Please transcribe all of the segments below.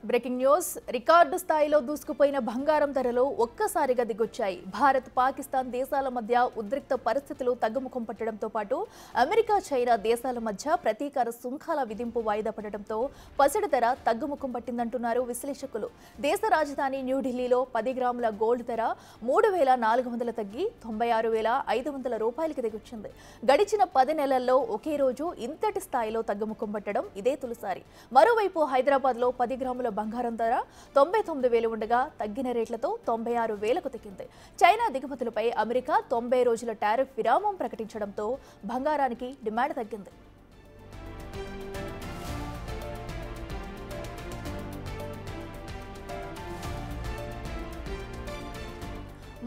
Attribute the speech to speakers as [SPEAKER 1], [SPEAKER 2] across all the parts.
[SPEAKER 1] Breaking news record స్థాయిలో దూసుకుపోయిన బంగారం ధరలు ఒక్కసారిగా దిగొచ్చాయి. భారత్ పాకిస్తాన్ దేశాల మధ్య ఉద్రిక్త పరిస్థితులు తగ్గుముఖం పట్టడంతో పాటు అమెరికా చైనా దేశాల మధ్య ప్రతీకార సుంకాల విధింపు వాయిదా పడడంతో పసిడి ధర తగ్గుముఖం పట్టిందంటున్నారు విశ్లేషకులు. దేశ రాజధాని న్యూఢిల్లీలో 10 గ్రాముల గోల్డ్ ధర 3,400 తగ్గి 96,500 రూపాయలకి దిగొచ్చింది. గడిచిన 10 నెలల్లో ఒకే రోజు ఇంతటి స్థాయిలో తగ్గుముఖం పట్టడం ఇదే తొలిసారి. మరోవైపు హైదరాబాద్లో 10 గ్రాముల బంగారం ధర 99,000 ఉండగా తగ్గిన రేట్లతో 96,000కు తగ్గింది. చైనా దిగుమతులపై అమెరికా 90 రోజుల టారిఫ్ విరామం ప్రకటించడంతో బంగారానికి డిమాండ్ తగ్గింది.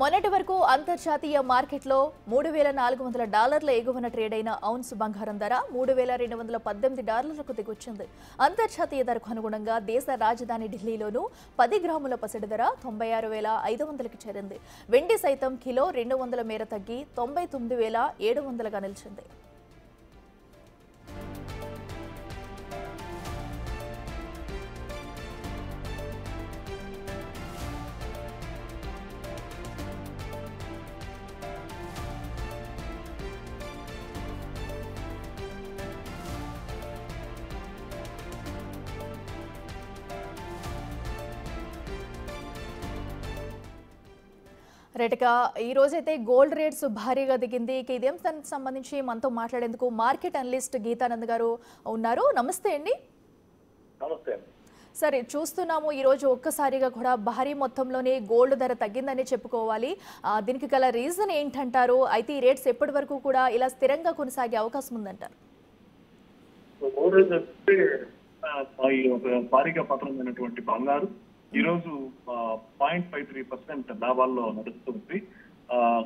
[SPEAKER 1] మొన్నటి వరకు అంతర్జాతీయ మార్కెట్లో $3,400 ఎగువన ట్రేడ్ అయిన ఔన్స్ బంగారం ధర $3,218కు దిగొచ్చింది. అంతర్జాతీయ ధరకు అనుగుణంగా దేశ రాజధాని ఢిల్లీలోనూ 10 గ్రాముల పసిడి ధర 96,500కి చేరింది. వెండి సైతం కిలో 200 మేర తగ్గి 99,700గా నిలిచింది. రేటుగా ఈ రోజైతే గోల్డ్ రేట్స్ భారీగా దిగింది. ఇదే అంశానికి సంబంధించి మనతో మాట్లాడేందుకు మార్కెట్ అనలిస్ట్ గీతానంద్ గారు ఉన్నారు. నమస్తే అండి.
[SPEAKER 2] నమస్తే.
[SPEAKER 1] సరే, చూస్తున్నాము ఈరోజు ఒక్కసారిగా కూడా భారీ మొత్తంలోనే గోల్డ్ ధర తగ్గిందని చెప్పుకోవాలి. దీనికి గల రీజన్ ఏంటంటారు? అయితే ఈ రేట్స్ ఎప్పటి వరకు కూడా ఇలా స్థిరంగా కొనసాగే అవకాశం ఉందంటారు?
[SPEAKER 2] భారీగా పతనమైనటువంటి బంగారు ఈ రోజు 0.53% లాభాల్లో నడుస్తుంది.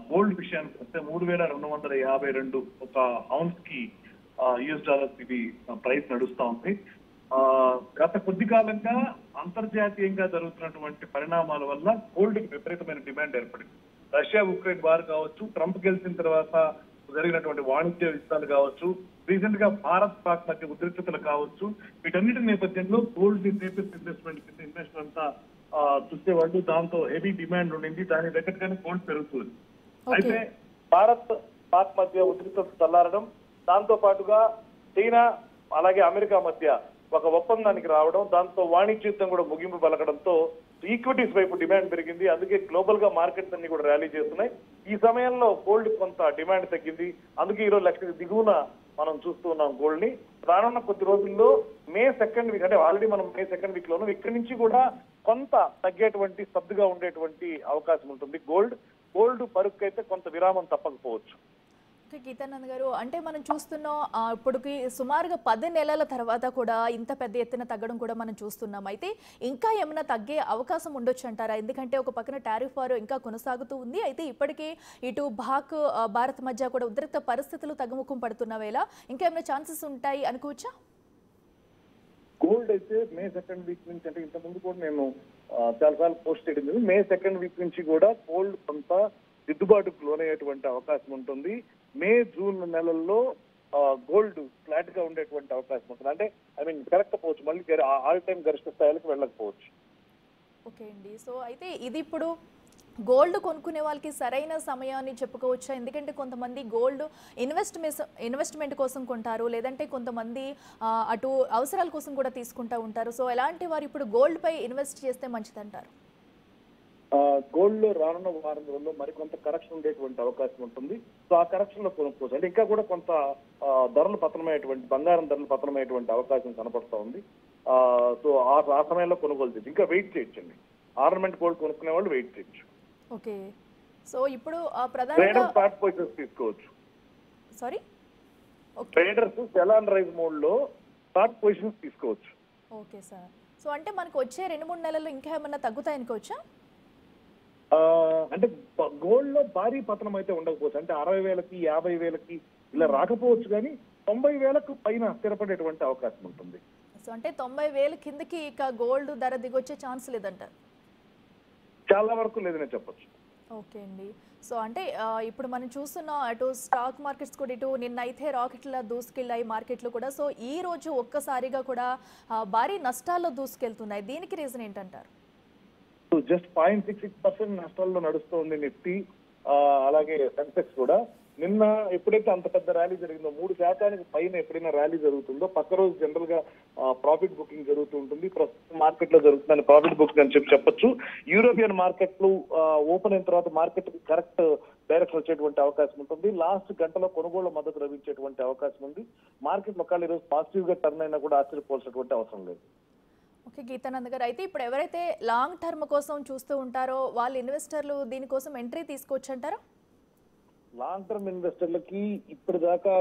[SPEAKER 2] గోల్డ్ విషయానికి వస్తే 3,252 ఒక ఔన్స్ కి US ఇది ప్రైస్ నడుస్తా ఉంది. గత కొద్ది కాలంగా అంతర్జాతీయంగా జరుగుతున్నటువంటి పరిణామాల వల్ల గోల్డ్ కి విపరీతమైన డిమాండ్ ఏర్పడింది. రష్యా ఉక్రెయిన్ వార్ కావచ్చు, ట్రంప్ గెలిచిన తర్వాత జరిగినటువంటి వాణిజ్య యుద్ధాలు కావచ్చు, రీసెంట్ గా భారత్ పాక్ మధ్య ఉద్రిక్తతలు కావచ్చు, వీటన్నిటి నేపథ్యంలో గోల్డ్ ని సేఫెస్ట్ ఇన్వెస్ట్మెంట్ అంతా చూసేవాళ్ళు. దాంతో హెవీ డిమాండ్ ఉండింది. దాని దగ్గరగానే గోల్డ్ పెరుగుతుంది. అయితే భారత్ పాక్ మధ్య ఉద్రిక్తత చల్లారడం, దాంతో పాటుగా చైనా అలాగే అమెరికా మధ్య ఒక ఒప్పందానికి రావడం, దాంతో వాణిజ్య యుద్ధం కూడా ముగింపు పలకడంతో ఈక్విటీస్ వైపు డిమాండ్ పెరిగింది. అందుకే గ్లోబల్ గా మార్కెట్స్ అన్ని కూడా ర్యాలీ చేస్తున్నాయి. ఈ సమయంలో గోల్డ్ కొంత డిమాండ్ తగ్గింది. అందుకే ఈరోజు లక్ష దిగువన మనం చూస్తూ ఉన్నాం గోల్డ్ ని. రానున్న కొద్ది రోజుల్లో మే 2nd వీక్, అంటే ఆల్రెడీ మనం మే 2nd వీక్ లోను ఇక్కడి నుంచి కూడా కొంత తగ్గేటువంటి స్తబ్దుగా ఉండేటువంటి అవకాశం ఉంటుంది. గోల్డ్ పరుకు అయితే కొంత విరామం తప్పకపోవచ్చు.
[SPEAKER 1] గీతానంద్ గారు, అంటే మనం చూస్తున్నాం ఇప్పటికి సుమారుగా 10 నెలల తర్వాత కూడా ఇంత పెద్ద ఎత్తున తగ్గడం కూడా మనం చూస్తున్నాం. అయితే ఇంకా ఏమైనా తగ్గే అవకాశం ఉండొచ్చు అంటారా? ఎందుకంటే ఒక పక్కన టారిఫ్ వారు ఇంకా కొనసాగుతూ ఉంది. అయితే ఇప్పటికే ఇటు భారత్ మధ్య కూడా ఉద్రిక్త పరిస్థితులు తగ్గుముఖం పడుతున్న వేళ ఇంకా ఏమైనా ఛాన్సెస్ ఉంటాయి అనుకోవచ్చా?
[SPEAKER 2] గోల్డ్ అయితే మే 2nd వీక్ నుంచి, అంటే ఇంత ముందు కూడా నేను చాలాసార్లు పోస్ట్ చేయడం, మే 2nd వీక్ నుంచి కూడా గోల్డ్ కొంత దిద్దుబాటుకు లోనయ్యేటువంటి అవకాశం ఉంటుంది. మే జూన్ నెలల్లో గోల్డ్ ఫ్లాట్ గా ఉండేటువంటి అవకాశం ఉంటుంది. అంటే పెరగకపోవచ్చు, మళ్ళీ ఆల్ టైమ్ గరిష్ట స్థాయిలకు వెళ్ళకపోవచ్చు.
[SPEAKER 1] ఓకే అండి. సో అయితే ఇది ఇప్పుడు గోల్డ్ కొనుక్కునే వాళ్ళకి సరైన సమయాన్ని చెప్పుకోవచ్చా? ఎందుకంటే కొంతమంది గోల్డ్ ఇన్వెస్ట్మెంట్ కోసం కొంటారు, లేదంటే కొంతమంది అటు అవసరాల కోసం కూడా తీసుకుంటూ ఉంటారు. సో ఎలాంటి వారు ఇప్పుడు గోల్డ్ పై ఇన్వెస్ట్ చేస్తే మంచిదంటారు?
[SPEAKER 2] గోల్డ్ లో రానున్న వారం రోజుల్లో మరికొంత కరెక్షన్ ఉండేటువంటి అవకాశం ఉంటుంది. సో ఆ కరెక్షన్ లో కొనుక్కోవచ్చు. అంటే ఇంకా కూడా కొంత బంగారం ధరలు పతనమయ్యేటువంటి అవకాశం కనపడుతూ ఉంది. సో ఆ సమయంలో కొనుగోలు చేయొచ్చు. ఇంకా వెయిట్ చేయొచ్చండి. ఆర్నమెంట్ గోల్డ్ కొనుక్కునే వాళ్ళు వెయిట్ చేయొచ్చు.
[SPEAKER 1] ఓకే. సో ఇప్పుడు
[SPEAKER 2] స్టార్ట్ పొజిషన్స్ తీసుకోవచ్చు.
[SPEAKER 1] Sorry,
[SPEAKER 2] traders sell and rise mode లో స్టార్ట్ పొజిషన్స్ తీసుకోవచ్చు.
[SPEAKER 1] Okay sir. సో అంటే మనకు వచ్చే 2-3 నెలల్లో ఇంకా ఏమన్నా తగ్గుతాయి అనుకోవచ్చా?
[SPEAKER 2] అంటే గోల్డ్ లో భారీ పతనం అయితే ఉండకపోవచ్చు. అంటే 60,000కి 50,000కి ఇలా రాకపోవచ్చు, కానీ 90,000కు పైన స్థిరపడేటువంటి అవకాశం ఉంటుంది.
[SPEAKER 1] సో అంటే 90,000 కిందకి ఇక గోల్డ్ ధర దిగొచ్చే ఛాన్స్ లేదంటారు?
[SPEAKER 2] చాలా వరకు లేదనే చెప్పొచ్చు.
[SPEAKER 1] ఓకే అండి. సో అంటే ఇప్పుడు మనం చూస్తున్నాం అటు స్టాక్ మార్కెట్స్ కూడా ఇటు నిన్నైతే రాకెట్‌లా దూసుకెళ్ళాయి మార్కెట్లు కూడా. సో ఈ రోజు ఒక్కసారిగా కూడా భారీ నష్టాల్లో దూసుకెళ్తున్నాయి. దీనికి రీజన్ ఏంటంటారు?
[SPEAKER 2] జస్ట్ 0.66% నష్టాల్లో నడుస్తోంది నిఫ్టీ. అలాగే సెన్సెక్స్ కూడా. నిన్న ఎప్పుడైతే అంత పెద్ద ర్యాలీ జరిగిందో 3% పైన ఎప్పుడైనా ర్యాలీ జరుగుతుందో పక్క రోజు జనరల్ గా ప్రాఫిట్ బుకింగ్ జరుగుతూ ఉంటుంది. ప్రస్తుతం మార్కెట్ లో జరుగుతుందని ప్రాఫిట్ బుకింగ్ అని చెప్పొచ్చు. యూరోపియన్ మార్కెట్లు ఓపెన్ అయిన తర్వాత మార్కెట్ కి కరెక్ట్ డైరెక్షన్ వచ్చేటువంటి అవకాశం ఉంటుంది. లాస్ట్ గంటలో కొనుగోళ్ల మద్దతు లభించేటువంటి అవకాశం ఉంది. మార్కెట్ ఒకవేళ ఈరోజు పాజిటివ్ గా టర్న్ అయినా కూడా ఆశ్చర్యపోవాల్సినటువంటి అవసరం లేదు.
[SPEAKER 1] ఓకే గీతానంద్ గారు. అయితే ఇప్పుడు ఎవరైతే లాంగ్ టర్మ్ కోసం చూస్తూ ఉంటారో వాళ్ళు ఇన్వెస్టర్లు దీనికోసం ఎంట్రీ తీసుకోవచ్చు అంటారా?
[SPEAKER 2] లాంగ్ టర్మ్ ఇన్వెస్టర్లకి ఇప్పటిదాకా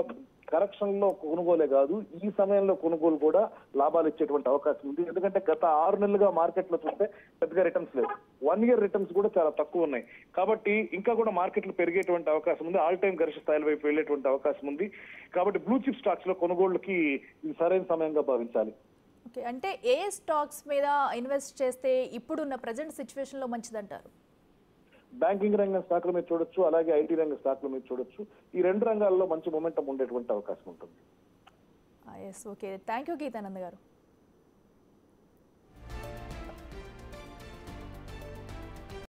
[SPEAKER 2] కరెక్షన్ లో కొనుగోలే కాదు, ఈ సమయంలో కొనుగోలు కూడా లాభాలు ఇచ్చేటువంటి అవకాశం ఉంది. ఎందుకంటే గత 6 నెలలుగా మార్కెట్ లో చూస్తే పెద్దగా రిటర్న్స్ లేవు. 1 ఇయర్ రిటర్న్స్ కూడా చాలా తక్కువ ఉన్నాయి. కాబట్టి ఇంకా కూడా మార్కెట్లు పెరిగేటువంటి అవకాశం ఉంది. ఆల్ టైమ్ గరిష్ట స్థాయిల వైపు వెళ్ళేటువంటి అవకాశం ఉంది. కాబట్టి బ్లూ చిప్ స్టాక్స్ లో కొనుగోళ్లకి ఇది సరైన సమయంగా భావించాలి.
[SPEAKER 1] ఓకే. అంటే ఏ స్టాక్స్ మీద ఇన్వెస్ట్ చేస్తే ఇప్పుడున్న ప్రజెంట్ సిచ్యువేషన్ లో మంచిదంటారు?
[SPEAKER 2] బ్యాంకింగ్ రంగం స్టాక్ల మీద చూడొచ్చు, అలాగే ఐటీ రంగ స్టాక్ల మీద చూడొచ్చు. ఈ 2 రంగాల్లో మంచి మొమెంటం ఉండేటువంటి అవకాశం ఉంటుంది.
[SPEAKER 1] Yes. Okay. Thank you Geethanand గారు.